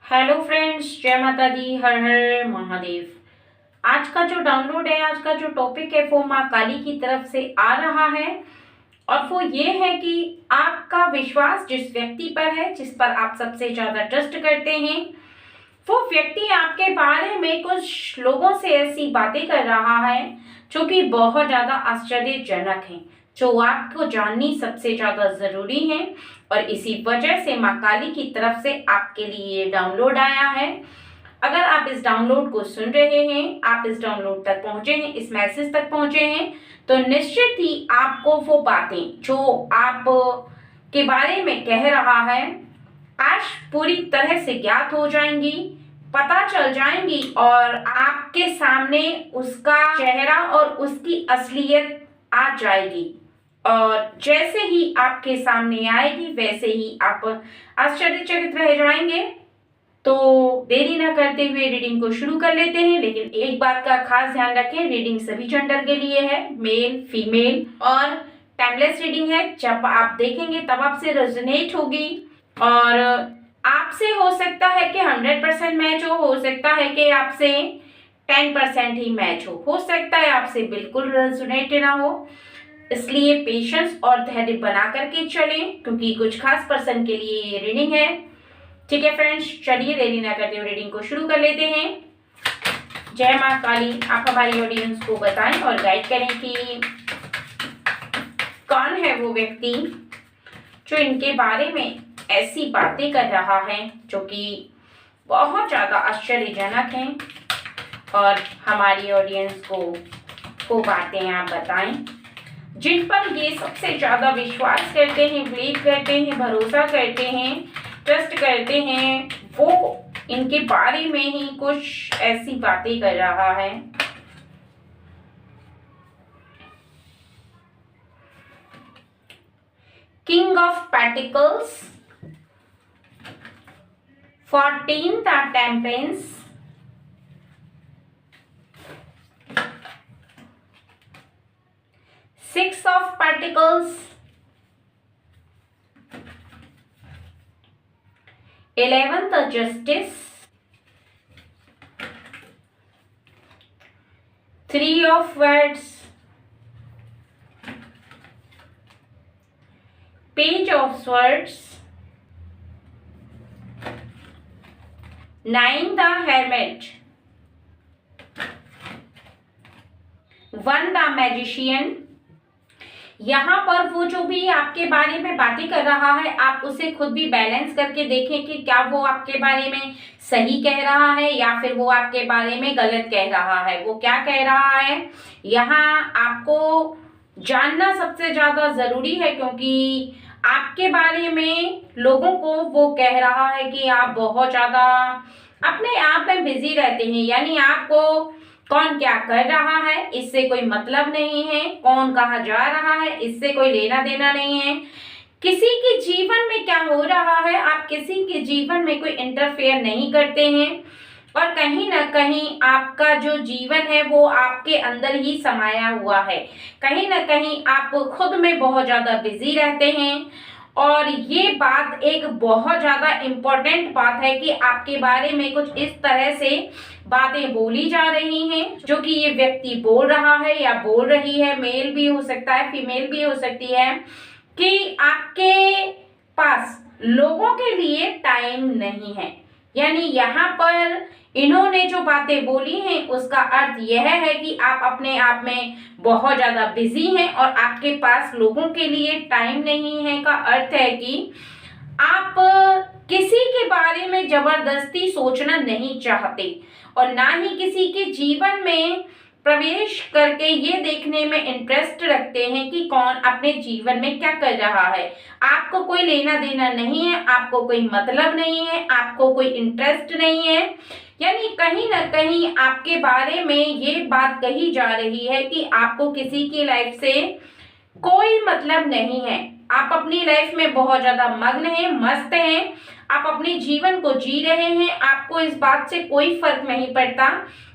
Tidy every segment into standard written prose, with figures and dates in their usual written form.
Hello friends, जय माता दी, हर हर महादेव। आज का जो डाउनलोड है, आज का जो टॉपिक है वो माँ काली की तरफ से आ रहा है। और वो ये है कि आपका विश्वास जिस व्यक्ति पर है, जिस पर आप सबसे ज्यादा ट्रस्ट करते हैं, वो व्यक्ति आपके बारे में कुछ लोगों से ऐसी बातें कर रहा है जो कि बहुत ज्यादा आश्चर्यजनक है, जो आपको जाननी सबसे ज्यादा जरूरी है। और इसी वजह से माँ काली की तरफ से आपके लिए डाउनलोड आया है। अगर आप इस डाउनलोड को सुन रहे हैं, आप इस डाउनलोड तक पहुंचे हैं, इस मैसेज तक पहुंचे हैं, तो निश्चित ही आपको वो बातें जो आप के बारे में कह रहा है आज पूरी तरह से ज्ञात हो जाएंगी, पता चल जाएंगी और आपके सामने उसका चेहरा और उसकी असलियत आ जाएगी। और जैसे ही आपके सामने आएगी वैसे ही आप आश्चर्यचकित रह जाएंगे। तो देरी ना करते हुए रीडिंग को शुरू कर लेते हैं। लेकिन एक बात का खास ध्यान रखें, रीडिंग सभी जेंडर के लिए है, मेल फीमेल, और टाइमलेस रीडिंग है। जब आप देखेंगे तब आपसे रेजोनेट होगी और आपसे हो सकता है कि 100% मैच हो सकता है कि आपसे 10% ही मैच हो सकता है आपसे बिल्कुल रेजोनेट ना हो। इसलिए पेशेंस और धैर्य बना करके चलें, क्योंकि कुछ खास पर्सन के लिए ये रीडिंग है। ठीक है फ्रेंड्स, चलिए देरी ना करते हुए रीडिंग को शुरू कर लेते हैं। जय माँ काली, आप हमारी ऑडियंस को बताएं और गाइड करें कि कौन है वो व्यक्ति जो इनके बारे में ऐसी बातें कर रहा है जो कि बहुत ज्यादा आश्चर्यजनक हैं। और हमारी ऑडियंस को बातें आप बताएं जिन पर ये सबसे ज्यादा विश्वास करते हैं, बिलीव करते हैं, भरोसा करते हैं, ट्रस्ट करते हैं, वो इनके बारे में ही कुछ ऐसी बातें कर रहा है। King of pentacles, 14th temperance, Six of Pentacles, 11th Justice, 3 of Wands, Page of Swords, 9 the Hermit, 1 the Magician। यहाँ पर वो जो भी आपके बारे में बातें कर रहा है, आप उसे खुद भी बैलेंस करके देखें कि क्या वो आपके बारे में सही कह रहा है या फिर वो आपके बारे में गलत कह रहा है। वो क्या कह रहा है यहाँ आपको जानना सबसे ज्यादा जरूरी है, क्योंकि आपके बारे में लोगों को वो कह रहा है कि आप बहुत ज्यादा अपने आप में बिजी रहते हैं। यानी आपको कौन क्या कर रहा है इससे कोई मतलब नहीं है, कौन कहाँ जा रहा है इससे कोई लेना देना नहीं है, किसी के जीवन में क्या हो रहा है आप किसी के जीवन में कोई इंटरफेयर नहीं करते हैं। और कहीं ना कहीं आपका जो जीवन है वो आपके अंदर ही समाया हुआ है। कहीं ना कहीं आप खुद में बहुत ज्यादा बिजी रहते हैं। और ये बात एक बहुत ज्यादा इम्पोर्टेंट बात है कि आपके बारे में कुछ इस तरह से बातें बोली जा रही हैं जो कि ये व्यक्ति बोल रहा है या बोल रही है, मेल भी हो सकता है, फीमेल भी हो सकती है, कि आपके पास लोगों के लिए टाइम नहीं है। यानी यहाँ पर इन्होंने जो बातें बोली हैं उसका अर्थ यह है कि आप अपने आप में बहुत ज्यादा बिजी हैं और आपके पास लोगों के लिए टाइम नहीं है का अर्थ है कि आप किसी के बारे में जबरदस्ती सोचना नहीं चाहते और ना ही किसी के जीवन में प्रवेश करके ये देखने में इंटरेस्ट रखते हैं कि कौन अपने जीवन में क्या कर रहा है। आपको कोई लेना देना नहीं है, आपको कोई मतलब नहीं है, आपको कोई इंटरेस्ट नहीं है। यानी कहीं ना कहीं आपके बारे में ये बात कही जा रही है कि आपको किसी की लाइफ से कोई मतलब नहीं है। आप अपनी लाइफ में बहुत ज्यादा मग्न हैं, मस्त हैं, आप अपने जीवन को जी रहे हैं। आपको इस बात से कोई फर्क नहीं पड़ता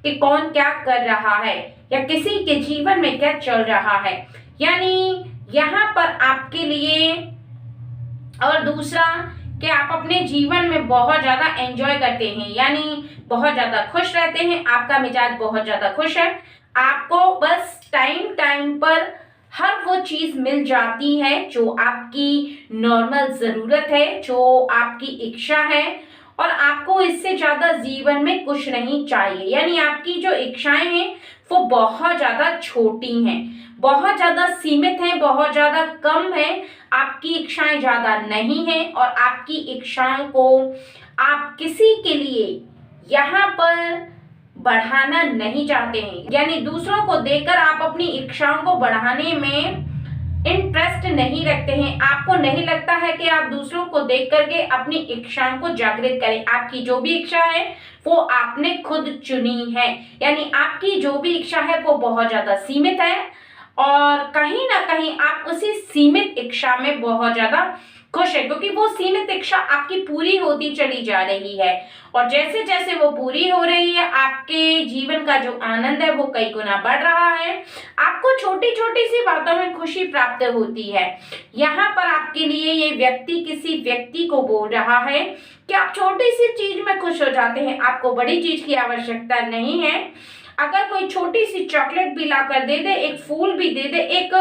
कि कौन क्या कर रहा है या किसी के जीवन में क्या चल रहा है। यानी यहाँ पर आपके लिए, और दूसरा कि आप अपने जीवन में बहुत ज्यादा एंजॉय करते हैं, यानी बहुत ज्यादा खुश रहते हैं, आपका मिजाज बहुत ज्यादा खुश है, आपको बस टाइम टाइम पर हर वो चीज मिल जाती है जो आपकी नॉर्मल जरूरत है, जो आपकी इच्छा है, और आपको इससे ज्यादा जीवन में कुछ नहीं चाहिए। यानी आपकी जो इच्छाएं हैं वो बहुत ज्यादा छोटी हैं, बहुत ज्यादा सीमित हैं, बहुत ज्यादा कम है, आपकी इच्छाएं ज्यादा नहीं हैं, और आपकी इच्छाओं को आप किसी के लिए यहाँ पर बढ़ाना नहीं चाहते हैं। यानी दूसरों को देखकर आप अपनी इच्छाओं को बढ़ाने में इंटरेस्ट नहीं रखते हैं। आपको नहीं लगता है कि आप दूसरों को देख करके अपनी इच्छाओं को जागृत करें। आपकी जो भी इच्छा है वो आपने खुद चुनी है, यानी आपकी जो भी इच्छा है वो बहुत ज्यादा सीमित है, और कहीं ना कहीं आप उसी सीमित इच्छा में बहुत ज्यादा खुश है, क्योंकि वो सीमित इच्छा आपकी पूरी होती चली जा रही है, और जैसे जैसे वो पूरी हो रही है आपके जीवन का जो आनंद है वो कई गुना बढ़ रहा है। आपको छोटी छोटी सी बातों में खुशी प्राप्त होती है। यहाँ पर आपके लिए ये व्यक्ति किसी व्यक्ति को बोल रहा है कि आप छोटी सी चीज में खुश हो जाते हैं, आपको बड़ी चीज की आवश्यकता नहीं है। अगर कोई छोटी सी चॉकलेट भी ला कर दे दे, एक फूल भी दे दे, एक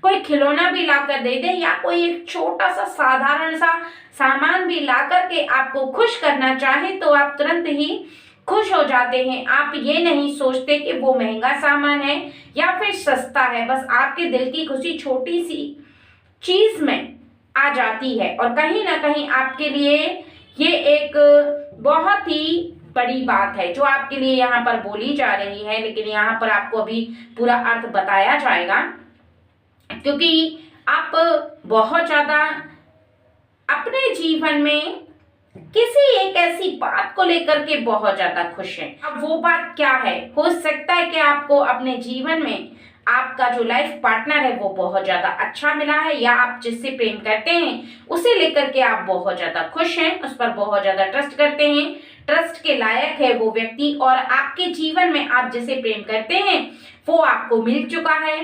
कोई खिलौना भी ला कर दे दे, या कोई एक छोटा सा साधारण सा सामान भी ला करके आपको खुश करना चाहे, तो आप तुरंत ही खुश हो जाते हैं। आप ये नहीं सोचते कि वो महंगा सामान है या फिर सस्ता है, बस आपके दिल की खुशी छोटी सी चीज में आ जाती है, और कहीं ना कहीं आपके लिए ये एक बहुत ही बड़ी बात है जो आपके लिए यहाँ पर बोली जा रही है। लेकिन यहाँ पर आपको अभी पूरा अर्थ बताया जाएगा, क्योंकि आप बहुत ज्यादा अपने जीवन में किसी एक ऐसी बात को लेकर के बहुत ज्यादा खुश हैं। अब वो बात क्या है? हो सकता है कि आपको अपने जीवन में आपका जो लाइफ पार्टनर है वो बहुत ज्यादा अच्छा मिला है, या आप जिससे प्रेम करते हैं उसे लेकर के आप बहुत ज्यादा खुश हैं, उस पर बहुत ज्यादा ट्रस्ट करते हैं, ट्रस्ट के लायक है वो व्यक्ति, और आपके जीवन में आप जिसे प्रेम करते हैं वो आपको मिल चुका है।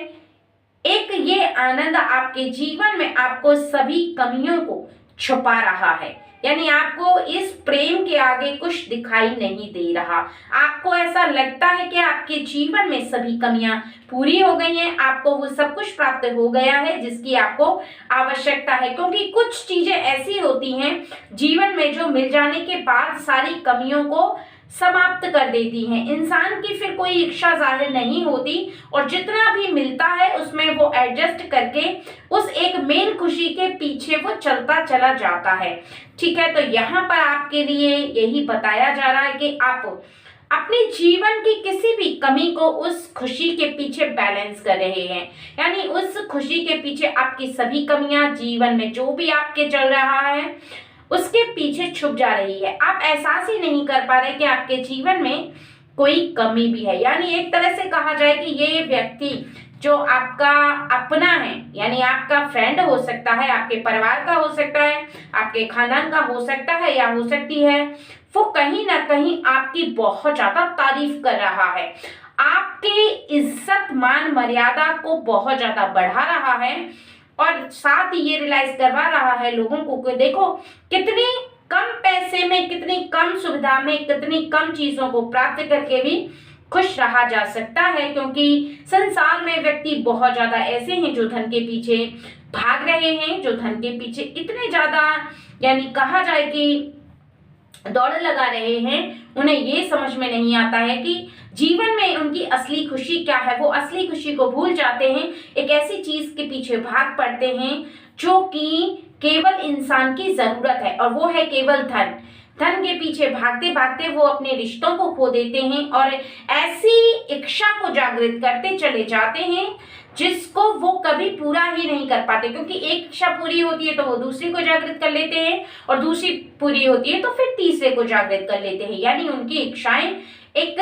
एक ये आनंद आपके जीवन में आपको सभी कमियों को छुपा रहा है, यानी आपको इस प्रेम के आगे कुछ दिखाई नहीं दे रहा। आपको ऐसा लगता है कि आपके जीवन में सभी कमियां पूरी हो गई हैं, आपको वो सब कुछ प्राप्त हो गया है जिसकी आपको आवश्यकता है, क्योंकि कुछ चीजें ऐसी होती हैं जीवन में जो मिल जाने के बाद सारी कमियों को समाप्त कर देती हैं। इंसान की फिर कोई इच्छा जाहिर नहीं होती, और जितना भी मिलता है उसमें वो एडजस्ट करके उस एक मेन खुशी के पीछे वो चलता चला जाता है। ठीक है, तो यहाँ पर आपके लिए यही बताया जा रहा है कि आप अपने जीवन की किसी भी कमी को उस खुशी के पीछे बैलेंस कर रहे हैं, यानी उस खुशी के पीछे आपकी सभी कमियां, जीवन में जो भी आपके चल रहा है उसके पीछे छुप जा रही है। आप एहसास ही नहीं कर पा रहे कि आपके जीवन में कोई कमी भी है। यानी एक तरह से कहा जाए कि ये व्यक्ति जो आपका अपना है, यानी आपका फ्रेंड हो सकता है, आपके परिवार का हो सकता है, आपके खानदान का हो सकता है, या हो सकती है वो कहीं ना कहीं आपकी बहुत ज्यादा तारीफ कर रहा है, आपकी इज्जत मान मर्यादा को बहुत ज्यादा बढ़ा रहा है, और साथ ही ये रियलाइज करवा रहा है लोगों को कि देखो कितनी कम पैसे में, कितनी कम सुविधा में, कितनी कम चीजों को प्राप्त करके भी खुश रहा जा सकता है। क्योंकि संसार में व्यक्ति बहुत ज्यादा ऐसे हैं जो धन के पीछे भाग रहे हैं, जो धन के पीछे इतने ज्यादा, यानी कहा जाए कि दौड़ लगा रहे हैं, उन्हें ये समझ में नहीं आता है कि जीवन में उनकी असली खुशी क्या है। वो असली खुशी को भूल जाते हैं, एक ऐसी चीज के पीछे भाग पड़ते हैं जो कि केवल इंसान की जरूरत है, और वो है केवल धन। धन के पीछे भागते भागते वो अपने रिश्तों को खो देते हैं, और ऐसी इच्छा को जागृत करते चले जाते हैं जिसको वो कभी पूरा ही नहीं कर पाते, क्योंकि एक इच्छा पूरी होती है तो वो दूसरी को जागृत कर लेते हैं, और दूसरी पूरी होती है तो फिर तीसरे को जागृत कर लेते हैं। यानी उनकी इच्छाएं एक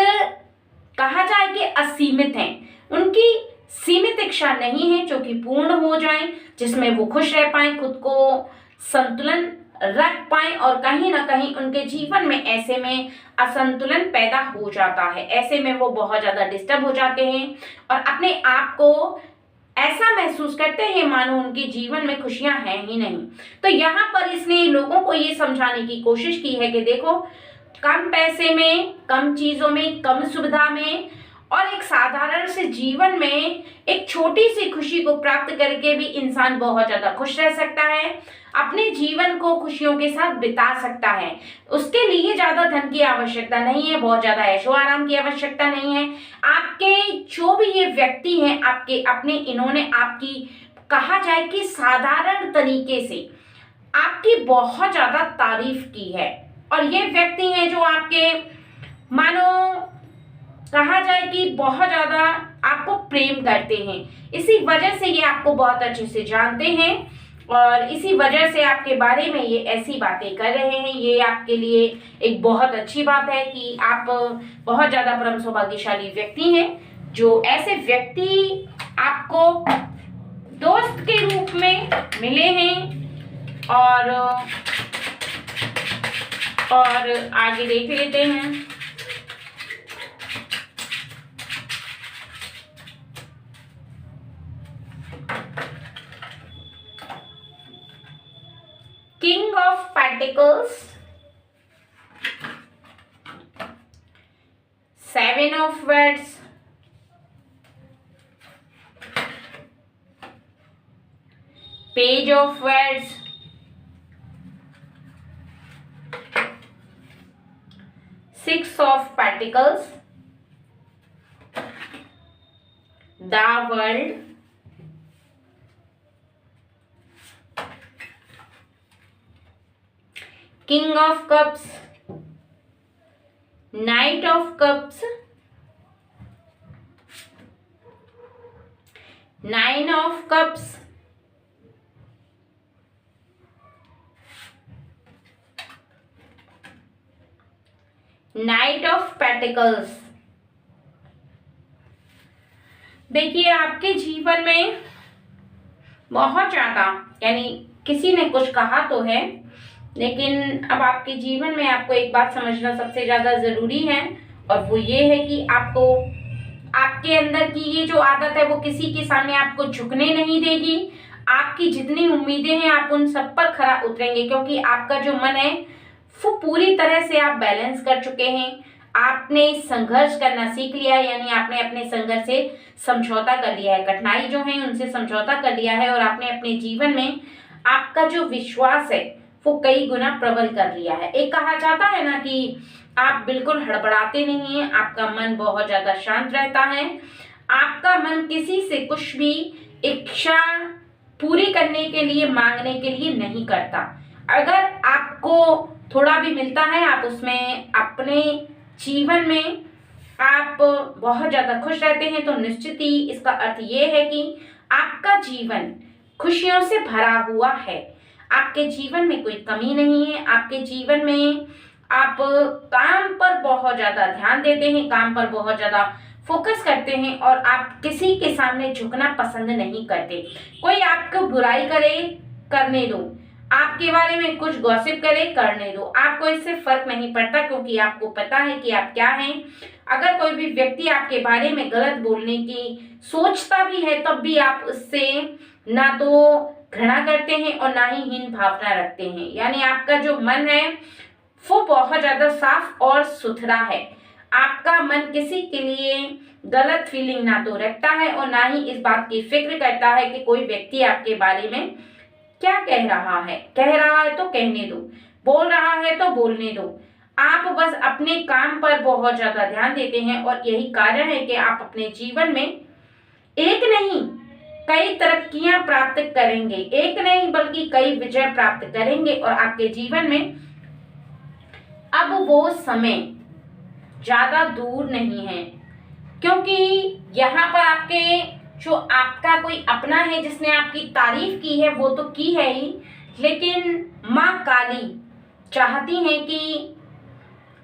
कहा जाए कि असीमित हैं, उनकी सीमित इच्छा नहीं है जो कि पूर्ण हो जाए, जिसमें वो खुश रह पाए, खुद को संतुलन रख पाए, और कहीं ना कहीं उनके जीवन में ऐसे में असंतुलन पैदा हो जाता है। ऐसे में वो बहुत ज्यादा डिस्टर्ब हो जाते हैं और अपने आप को ऐसा महसूस करते हैं मानो उनके जीवन में खुशियां हैं ही नहीं। तो यहाँ पर इसने लोगों को ये समझाने की कोशिश की है कि देखो, कम पैसे में, कम चीजों में, कम सुविधा में और एक साधारण से जीवन में एक छोटी सी खुशी को प्राप्त करके भी इंसान बहुत ज्यादा खुश रह सकता है, अपने जीवन को खुशियों के साथ बिता सकता है। उसके लिए ज्यादा धन की आवश्यकता नहीं है, बहुत ज्यादा ऐशो आराम की आवश्यकता नहीं है। आपके जो भी ये व्यक्ति हैं, आपके अपने, इन्होंने आपकी कहा जाए कि साधारण तरीके से आपकी बहुत ज्यादा तारीफ की है। और ये व्यक्ति हैं जो आपके मानो कहा जाए कि बहुत ज्यादा आपको प्रेम करते हैं। इसी वजह से ये आपको बहुत अच्छे से जानते हैं और इसी वजह से आपके बारे में ये ऐसी बातें कर रहे हैं। ये आपके लिए एक बहुत अच्छी बात है कि आप बहुत ज्यादा परम सौभाग्यशाली व्यक्ति हैं। जो ऐसे व्यक्ति आपको दोस्त के रूप में मिले हैं। और आगे देख लेते हैं। King of Pentacles, Seven of Wands, Page of Wands, Six of Pentacles, the World, King of Cups, Knight of Cups, Nine of Cups, Knight of Pentacles। देखिए, आपके जीवन में बहुत ज्यादा, यानी किसी ने कुछ कहा तो है, लेकिन अब आपके जीवन में आपको एक बात समझना सबसे ज्यादा जरूरी है और वो ये है कि आपको आपके अंदर की ये जो आदत है वो किसी के सामने आपको झुकने नहीं देगी। आपकी जितनी उम्मीदें हैं आप उन सब पर खरा उतरेंगे, क्योंकि आपका जो मन है वो पूरी तरह से आप बैलेंस कर चुके हैं। आपने संघर्ष करना सीख लिया है, यानी आपने अपने संघर्ष से समझौता कर लिया है, कठिनाई जो है उनसे समझौता कर लिया है और आपने अपने जीवन में आपका जो विश्वास है वो कई गुना प्रबल कर लिया है। एक कहा जाता है ना कि आप बिल्कुल हड़बड़ाते नहीं हैं, आपका मन बहुत ज्यादा शांत रहता है, आपका मन किसी से कुछ भी इच्छा पूरी करने के लिए, मांगने के लिए नहीं करता। अगर आपको थोड़ा भी मिलता है आप उसमें अपने जीवन में आप बहुत ज्यादा खुश रहते हैं, तो निश्चित ही इसका अर्थ ये है कि आपका जीवन खुशियों से भरा हुआ है। आपके जीवन में कोई कमी नहीं है। आपके जीवन में आप काम पर बहुत ज्यादा ध्यान देते हैं, काम पर बहुत ज्यादा फोकस करते हैं और आप किसी के सामने झुकना पसंद नहीं करते। कोई आपको बुराई करे, करने दो, आपके बारे में कुछ गॉसिप करे, करने दो, आपको इससे फर्क नहीं पड़ता, क्योंकि आपको पता है कि आप क्या हैं। अगर कोई भी व्यक्ति आपके बारे में गलत बोलने की सोचता भी है तब भी आप उससे ना तो घृणा करते हैं और ना ही हीन भावना रखते हैं। यानी आपका जो मन है वो बहुत ज्यादा साफ और सुथरा है। आपका मन किसी के लिए गलत फीलिंग ना तो रखता है और ना ही इस बात की फिक्र करता है कि कोई व्यक्ति आपके बारे में क्या कह रहा है। कह रहा है तो कहने दो, बोल रहा है तो बोलने दो। आप बस अपने काम पर बहुत ज्यादा ध्यान देते हैं और यही कारण है कि आप अपने जीवन में एक नहीं कई तरक्कियां प्राप्त करेंगे, एक नहीं बल्कि कई विजय प्राप्त करेंगे। और आपके जीवन में अब वो समय ज्यादा दूर नहीं है, क्योंकि यहाँ पर आपके जो आपका कोई अपना है जिसने आपकी तारीफ की है वो तो की है ही, लेकिन माँ काली चाहती हैं कि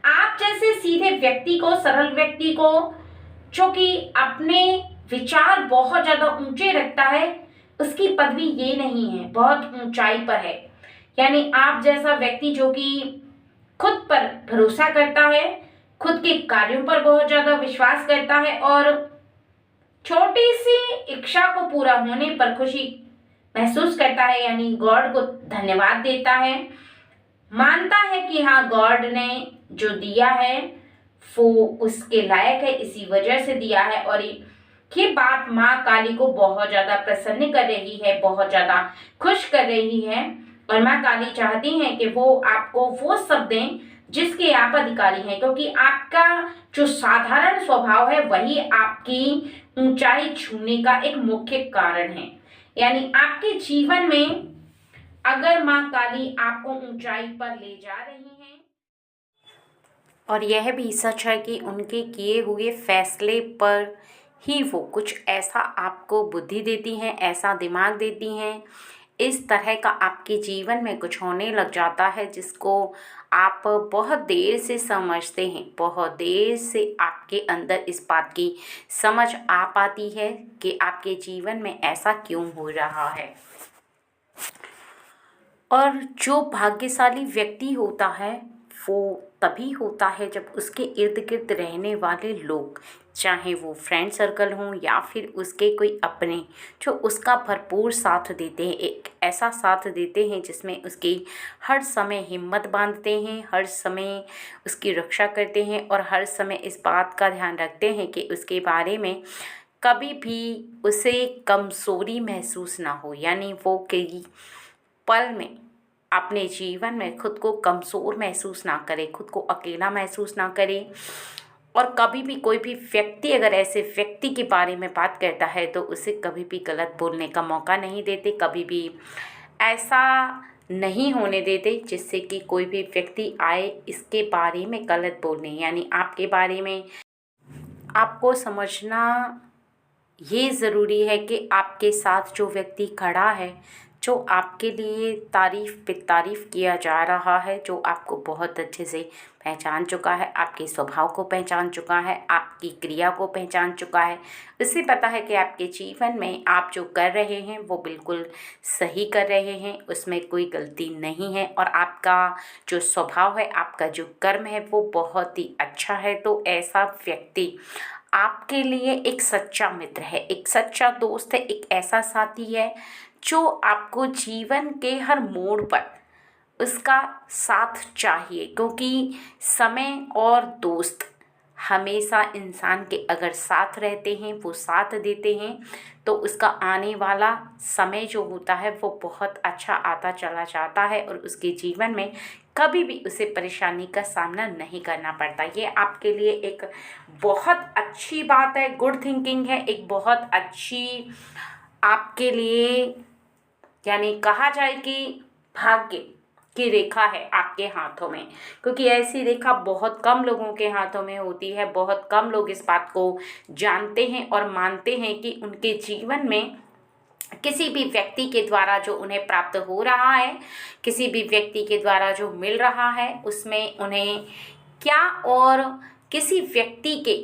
आप जैसे सीधे व्यक्ति को, सरल व्यक्ति को, जो कि अपने विचार बहुत ज्यादा ऊंचे रखता है, उसकी पदवी ये नहीं है, बहुत ऊंचाई पर है। यानी आप जैसा व्यक्ति जो कि खुद पर भरोसा करता है, खुद के कार्यों पर बहुत ज्यादा विश्वास करता है और छोटी सी इच्छा को पूरा होने पर खुशी महसूस करता है, यानी गॉड को धन्यवाद देता है, मानता है कि हाँ गॉड ने जो दिया है वो उसके लायक है, इसी वजह से दिया है। और ये बात माँ काली को बहुत ज्यादा प्रसन्न कर रही है, बहुत ज्यादा खुश कर रही है। और माँ काली चाहती हैं कि वो आपको वो सब दें जिसके आप अधिकारी हैं, क्योंकि आपका जो साधारण स्वभाव है वही आपकी ऊंचाई छूने का एक मुख्य कारण है। यानी आपके जीवन में अगर माँ काली आपको ऊंचाई पर ले जा रही हैं, और यह भी सच है कि उनके किए हुए फैसले पर ही वो कुछ ऐसा आपको बुद्धि देती हैं, ऐसा दिमाग देती हैं, इस तरह का आपके जीवन में कुछ होने लग जाता है जिसको आप बहुत देर से समझते हैं, बहुत देर से आपके अंदर इस बात की समझ आ पाती है कि आपके जीवन में ऐसा क्यों हो रहा है। और जो भाग्यशाली व्यक्ति होता है वो तभी होता है जब उसके इर्द गिर्द रहने वाले लोग, चाहे वो फ्रेंड सर्कल हों या फिर उसके कोई अपने, जो उसका भरपूर साथ देते हैं, एक ऐसा साथ देते हैं जिसमें उसकी हर समय हिम्मत बांधते हैं, हर समय उसकी रक्षा करते हैं और हर समय इस बात का ध्यान रखते हैं कि उसके बारे में कभी भी उसे कमज़ोरी महसूस ना हो। यानी वो कई पल में अपने जीवन में खुद को कमज़ोर महसूस ना करे, खुद को अकेला महसूस ना करे। और कभी भी कोई भी व्यक्ति अगर ऐसे व्यक्ति के बारे में बात करता है तो उसे कभी भी गलत बोलने का मौका नहीं देते, कभी भी ऐसा नहीं होने देते जिससे कि कोई भी व्यक्ति आए इसके बारे में गलत बोलने। यानी आपके बारे में आपको समझना ये ज़रूरी है कि आपके साथ जो व्यक्ति खड़ा है, जो आपके लिए तारीफ़ पे तारीफ़ किया जा रहा है, जो आपको बहुत अच्छे से पहचान चुका है, आपके स्वभाव को पहचान चुका है, आपकी क्रिया को पहचान चुका है, उसे पता है कि आपके जीवन में आप जो कर रहे हैं वो बिल्कुल सही कर रहे हैं, उसमें कोई गलती नहीं है और आपका जो स्वभाव है, आपका जो कर्म है वो बहुत ही अच्छा है। तो ऐसा व्यक्ति आपके लिए एक सच्चा मित्र है, एक सच्चा दोस्त है, एक ऐसा साथी है जो आपको जीवन के हर मोड़ पर उसका साथ चाहिए। क्योंकि समय और दोस्त हमेशा इंसान के अगर साथ रहते हैं, वो साथ देते हैं, तो उसका आने वाला समय जो होता है वो बहुत अच्छा आता चला जाता है और उसके जीवन में कभी भी उसे परेशानी का सामना नहीं करना पड़ता। ये आपके लिए एक बहुत अच्छी बात है, गुड थिंकिंग है, एक बहुत अच्छी आपके लिए, यानी कहा जाए कि भाग्य की रेखा है आपके हाथों में, क्योंकि ऐसी रेखा बहुत कम लोगों के हाथों में होती है। बहुत कम लोग इस बात को जानते हैं और मानते हैं कि उनके जीवन में किसी भी व्यक्ति के द्वारा जो उन्हें प्राप्त हो रहा है, किसी भी व्यक्ति के द्वारा जो मिल रहा है, उसमें उन्हें क्या और किसी व्यक्ति के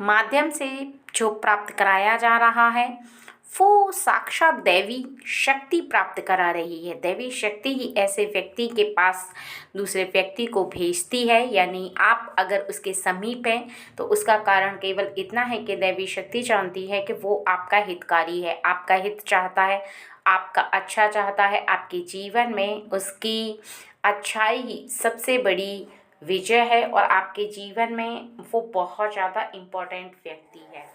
माध्यम से जो प्राप्त कराया जा रहा है वो साक्षात दैवी शक्ति प्राप्त करा रही है। दैवी शक्ति ही ऐसे व्यक्ति के पास दूसरे व्यक्ति को भेजती है। यानी आप अगर उसके समीप हैं तो उसका कारण केवल इतना है कि दैवी शक्ति जानती है कि वो आपका हितकारी है, आपका हित चाहता है, आपका अच्छा चाहता है। आपके जीवन में उसकी अच्छाई ही सबसे बड़ी विजय है और आपके जीवन में वो बहुत ज़्यादा इम्पोर्टेंट व्यक्ति है।